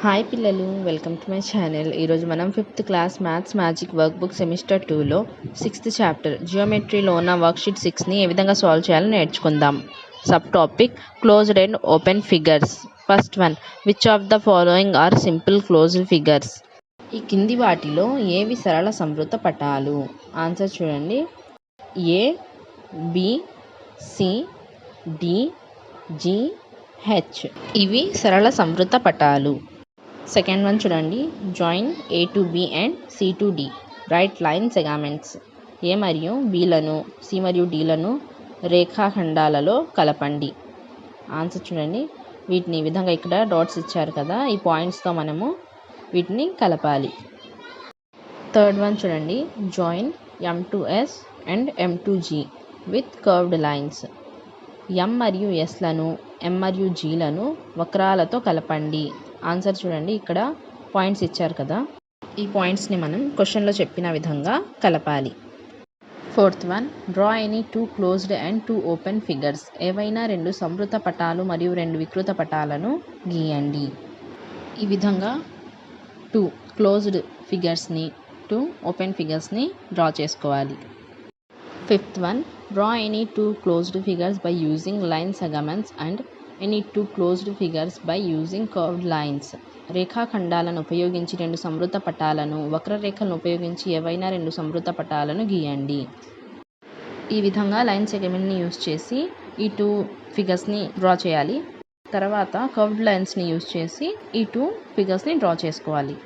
Hi పిల్లలు, welcome to my channel. ఈరోజు మనం 5th class maths magic work book semester 2లో 6th చాప్టర్ జియోమెట్రీలో ఉన్న వర్క్షీట్ 6ని ఏ విధంగా సాల్వ్ చేయాలో నేర్చుకుందాం. Sub topic closed and open figures. First one, which of the following are simple closed figures? ఈ కింది వాటిలో ఏవి సరళ సంవృత పటాలు? ఆన్సర్ చూడండి. A, B, C, D, G, H. ఇవి సరళ సంవృత పటాలు. సెకండ్ వన్ చూడండి. Join A to B and C to D. Write line segments. A మరియు బిలను, సి మరియు డిలను రేఖాఖండాలలో కలపండి. ఆన్సర్ చూడండి. వీటిని ఈ విధంగా ఇక్కడ డాట్స్ ఇచ్చారు కదా, ఈ పాయింట్స్తో మనము వీటిని కలపాలి. థర్డ్ వన్ చూడండి. Join M to S and M to G with curved lines. M మరియు ఎస్లను, ఎం మరియు జీలను వక్రాలతో కలపండి. ఆన్సర్ చూడండి. ఇక్కడ పాయింట్స్ ఇచ్చారు కదా, ఈ పాయింట్స్ని మనం క్వశ్చన్లో చెప్పిన విధంగా కలపాలి. Fourth one, draw any 2 closed and 2 open figures. ఏవైనా 2 సంవృత పటాలు మరియు 2 వికృత పటాలను గీయండి. ఈ విధంగా 2 క్లోజ్డ్ ఫిగర్స్ని, 2 ఓపెన్ ఫిగర్స్ని డ్రా చేసుకోవాలి. Fifth one, draw any 2 closed figures by using line segments and any 2 closed figures by using curved lines. రేఖాఖండాలను ఉపయోగించి 2 సంవృత పటాలను, వక్రరేఖలను ఉపయోగించి ఏవైనా 2 సంవృత పటాలను గీయండి. ఈ విధంగా లైన్ సెగమెంట్ని యూజ్ చేసి ఈ 2 ఫిగర్స్ని డ్రా చేయాలి. తర్వాత కర్వ్డ్ లైన్స్ని యూజ్ చేసి ఈ 2 ఫిగర్స్ని డ్రా చేసుకోవాలి.